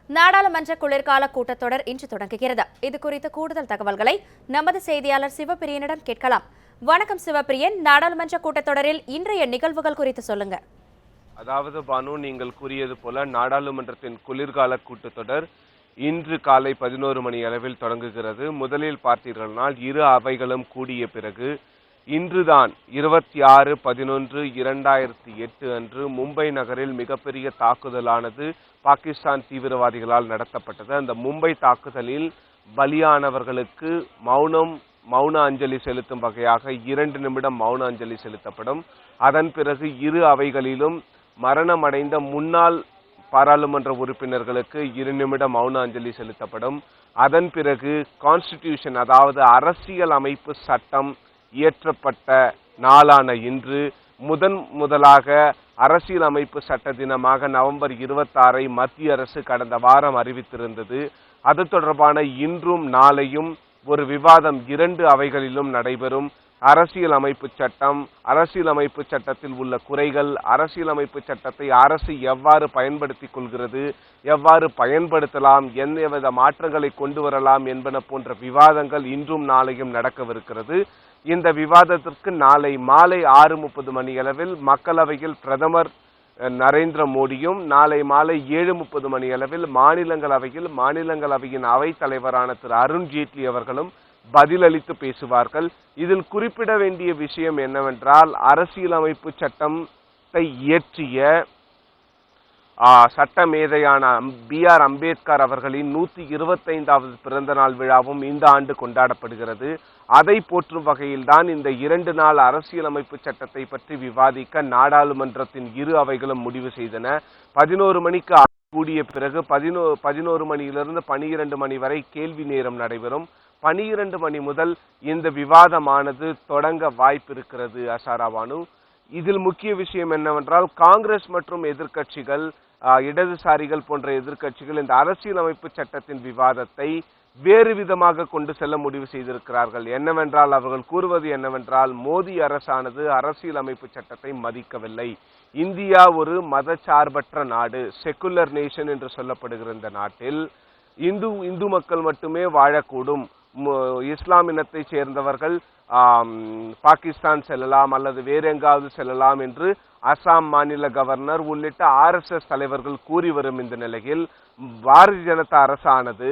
நாடாளுமன்ற குளிர்கால கூட்டத்தொடர் இன்று தொடங்குகிறது. இது குறித்த கூடுதல் தகவல்களை நமது செய்தியாளர் சிவபிரியனிடம் கேட்கலாம். வணக்கம் சிவபிரியன், நாடாளுமன்ற கூட்டத்தொடரில் இன்றைய நிகழ்வுகள் குறித்து சொல்லுங்க. அதாவது பானு, நீங்கள் கூறியது போல நாடாளுமன்றத்தின் குளிர்கால கூட்டத்தொடர் இன்று காலை 11 மணி அளவில் தொடங்குகிறது. முதலில் பார்த்தீர்கள்னால் இரு அவைகளும் கூடிய பிறகு இன்றுதான் 26/11/2008 அன்று மும்பை நகரில் மிகப்பெரிய தாக்குதலானது பாகிஸ்தான் தீவிரவாதிகளால் நடத்தப்பட்டது. அந்த மும்பை தாக்குதலில் பலியானவர்களுக்கு மௌன அஞ்சலி செலுத்தும் வகையாக 2 நிமிடம் மௌன அஞ்சலி செலுத்தப்படும். அதன் பிறகு இரு அவைகளிலும் மரணமடைந்த முன்னாள் பாராளுமன்ற உறுப்பினர்களுக்கு 2 நிமிடம் மௌன அஞ்சலி செலுத்தப்படும். அதன் பிறகு கான்ஸ்டிடியூஷன், அதாவது அரசியல் அமைப்பு சட்டம் இயற்றப்பட்ட நாளான இன்று முதலாக அரசியல் அமைப்பு சட்ட தினமாக நவம்பர் 26 மத்திய அரசு கடந்த வாரம் அறிவித்திருந்தது. அது தொடர்பான இன்றும் நாளையும் ஒரு விவாதம் 2 அவைகளிலும் நடைபெறும். அரசியல் அமைப்பு சட்டம், அரசியல் அமைப்பு சட்டத்தில் உள்ள குறைகள், அரசியல் அமைப்பு சட்டத்தை அரசு எவ்வாறு பயன்படுத்திக் கொள்கிறது, எவ்வாறு பயன்படுத்தலாம், எந்தவித மாற்றங்களை கொண்டு வரலாம் என்பன போன்ற விவாதங்கள் இன்றும் நாளையும் நடக்கவிருக்கிறது. இந்த விவாதத்திற்கு நாளை மாலை 6:30 மணி அளவில் மக்களவையில் பிரதமர் நரேந்திர மோடியும், நாளை மாலை 7:30 மணி அளவில் மாநிலங்களவையின் அவைத் தலைவரான திரு அருண்ஜேட்லி அவர்களும் பதிலளித்து பேசுவார்கள். இதில் குறிப்பிட வேண்டிய விஷயம் என்னவென்றால், அரசியலமைப்பு சட்டத்தை இயற்றிய சட்ட மேதையான B.R. அம்பேத்கர் அவர்களின் 125வது பிறந்த நாள் விழாவும் இந்த ஆண்டு கொண்டாடப்படுகிறது. அதை போற்றும் வகையில் தான் இந்த 2 நாள் அரசியலமைப்பு சட்டத்தை பற்றி விவாதிக்க நாடாளுமன்றத்தின் இரு அவைகளும் முடிவு செய்தன. 11 மணிக்கு கூடிய பிறகு 11 மணியிலிருந்து 12 மணி வரை கேள்வி நேரம் நடைபெறும். 12 மணி முதல் இந்த விவாதமானது தொடங்க வாய்ப்பு இருக்கிறது. அசாராபானு, இதில் முக்கிய விஷயம் என்னவென்றால், காங்கிரஸ் மற்றும் எதிர்க்கட்சிகள், இடதுசாரிகள் போன்ற எதிர்க்கட்சிகள் இந்த அரசியலமைப்பு சட்டத்தின் விவாதத்தை வேறு விதமாக கொண்டு செல்ல முடிவு செய்திருக்கிறார்கள். என்னவென்றால், அவர்கள் கூறுவது என்னவென்றால், மோடி அரசானது அரசியலமைப்பு சட்டத்தை மதிக்கவில்லை. இந்தியா ஒரு மதச்சார்பற்ற நாடு, செக்குலர் நேஷன் என்று சொல்லப்படுகிற இந்த நாட்டில் இந்து மக்கள் மட்டுமே வாழக்கூடும். இஸ்லாமினத்தை சேர்ந்தவர்கள் பாகிஸ்தான் செல்லலாம் அல்லது வேற எங்காவது செல்லலாம் என்று அசாம் மாநில கவர்னர் உள்ளிட்ட RSS தலைவர்கள் கூறி வரும் இந்த நிலையில், பாரதிய ஜனதா அரசானது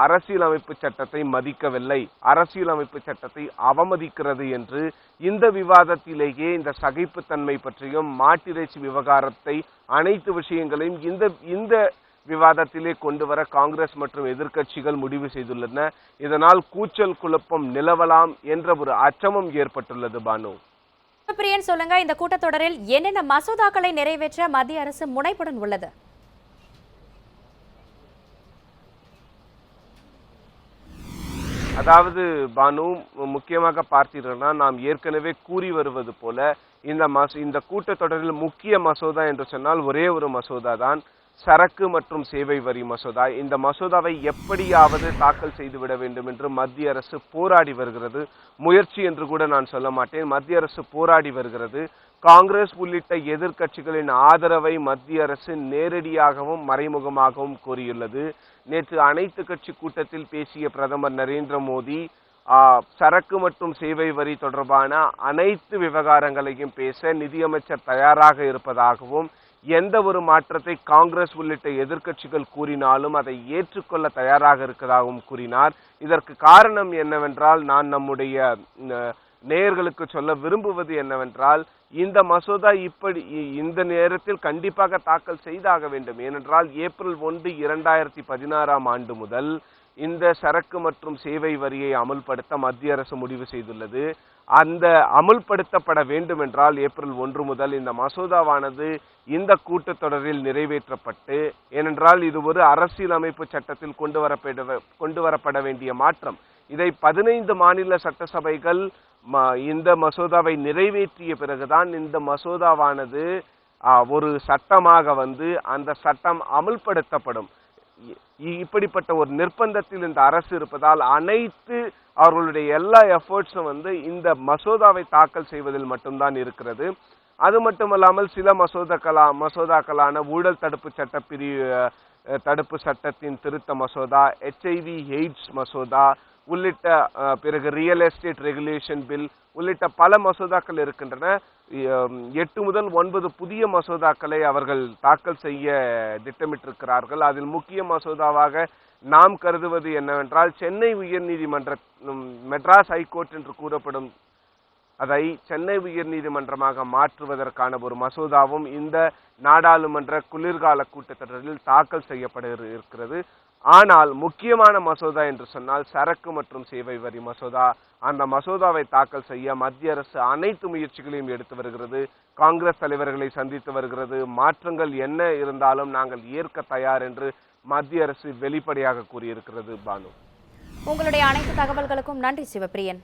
அரசியலமைப்பு சட்டத்தை மதிக்கவில்லை, அரசியலமைப்பு சட்டத்தை அவமதிக்கிறது என்று இந்த விவாதத்திலேயே இந்த சகிப்புத்தன்மை பற்றியும் மாட்டிறைச்சி விவகாரத்தை அனைத்து விஷயங்களையும் இந்த விவாதத்திலே கொண்டு வர காங்கிரஸ் மற்றும் எதிர்க்கட்சிகள் முடிவு செய்துள்ளன. இதனால் கூச்சல் குழப்பம் நிலவலாம் என்ற ஒரு அச்சமும் ஏற்பட்டுள்ளது. பானு, பிரியன் சொல்லுங்க, இந்த கூட்டத்தொடரில் என்னென்ன மசோதாக்களை நிறைவேற்ற மத்திய அரசு முனைப்புடன் உள்ளது? அதாவது பானு, முக்கியமாக பார்த்தீர்கள்னா, நாம் ஏற்கனவே கூறி வருவது போல இந்த கூட்டத்தொடரில் முக்கிய மசோதா என்று சொன்னால் ஒரே ஒரு மசோதா தான், சரக்கு மற்றும் சேவை வரி மசோதா. இந்த மசோதாவை எப்படியாவது தாக்கல் செய்துவிட வேண்டும் என்று மத்திய அரசு போராடி வருகிறது. முயற்சி என்று கூட நான் சொல்ல மாட்டேன், மத்திய அரசு போராடி வருகிறது. காங்கிரஸ் உள்ளிட்ட எதிர்க்கட்சிகளின் ஆதரவை மத்திய அரசு நேரடியாகவும் மறைமுகமாகவும் கோரியுள்ளது. நேற்று அனைத்து கட்சி கூட்டத்தில் பேசிய பிரதமர் நரேந்திர மோடி சரக்கு மற்றும் சேவை வரி தொடர்பான அனைத்து விவகாரங்களையும் பேச நிதியமைச்சர் தயாராக இருப்பதாகவும், எந்த ஒரு மாற்றத்தை காங்கிரஸ் உள்ளிட்ட எதிர்க்கட்சிகள் கூறினாலும் அதை ஏற்றுக்கொள்ள தயாராக இருக்கிறதாகவும் கூறினார். இதற்கு காரணம் என்னவென்றால், நான் நம்முடைய நேயர்களுக்கு சொல்ல விரும்புவது என்னவென்றால், இந்த மசோதா இந்த நேரத்தில் கண்டிப்பாக தாக்கல் செய்தாக வேண்டும். ஏனென்றால் ஏப்ரல் 1, 2016 முதல் இந்த சரக்கு மற்றும் சேவை வரியை அமல்படுத்த மத்திய அரசு முடிவு செய்துள்ளது. அந்த அமுல்படுத்தப்பட வேண்டும் என்றால் ஏப்ரல் 1 முதல் இந்த மசோதாவானது இந்த கூட்டத்தொடரில் நிறைவேற்றப்பட்டு, ஏனென்றால் இது ஒரு அரசியலமைப்பு சட்டத்தில் கொண்டு வரப்பட வேண்டிய மாற்றம். இதை 15 மாநில சட்டசபைகள் இந்த மசோதாவை நிறைவேற்றிய பிறகுதான் இந்த மசோதாவானது ஒரு சட்டமாக வந்து அந்த சட்டம் அமுல்படுத்தப்படும். இப்படிப்பட்ட ஒரு நிர்பந்தத்தில் இந்த அரசு இருப்பதால் அனைத்து அவர்களுடைய எல்லா எஃபர்ட்ஸும் வந்து இந்த மசோதாவை தாக்கல் செய்வதில் மட்டும்தான் இருக்கிறது. அது மட்டுமல்லாமல் சில மசோதாக்களான ஊழல் தடுப்பு சட்ட தடுப்பு சட்டத்தின் திருத்த மசோதா, HIV எய்ட்ஸ் மசோதா உள்ளிட்ட பிறகு ரியல் எஸ்டேட் ரெகுலேஷன் பில் உள்ளிட்ட பல மசோதாக்கள் இருக்கின்றன. 8 முதல் 9 புதிய மசோதாக்களை அவர்கள் தாக்கல் செய்ய திட்டமிட்டிருக்கிறார்கள். அதில் முக்கிய மசோதாவாக நாம் கருதுவது என்னவென்றால், சென்னை உயர்நீதிமன்ற மெட்ராஸ் ஹைகோர்ட் என்று கூறப்படும் அதை சென்னை உயர்நீதிமன்றமாக மாற்றுவதற்கான ஒரு மசோதாவும் இந்த நாடாளுமன்ற குளிர்கால கூட்டத்தொடரில் தாக்கல் செய்யப்பட இருக்கிறது. ஆனால் முக்கியமான மசோதா என்று சொன்னால் சரக்கு மற்றும் சேவை வரி மசோதா. அந்த மசோதாவை தாக்கல் செய்ய மத்திய அரசு அனைத்து முயற்சிகளையும் எடுத்து வருகிறது. காங்கிரஸ் தலைவர்களை சந்தித்து வருகிறது. மாற்றங்கள் என்ன இருந்தாலும் நாங்கள் ஏற்க தயார் என்று மத்திய அரசு வெளிப்படையாக கூறியிருக்கிறது. பானு, உங்களுடைய அனைத்து தகவல்களுக்கும் நன்றி சிவபிரியன்.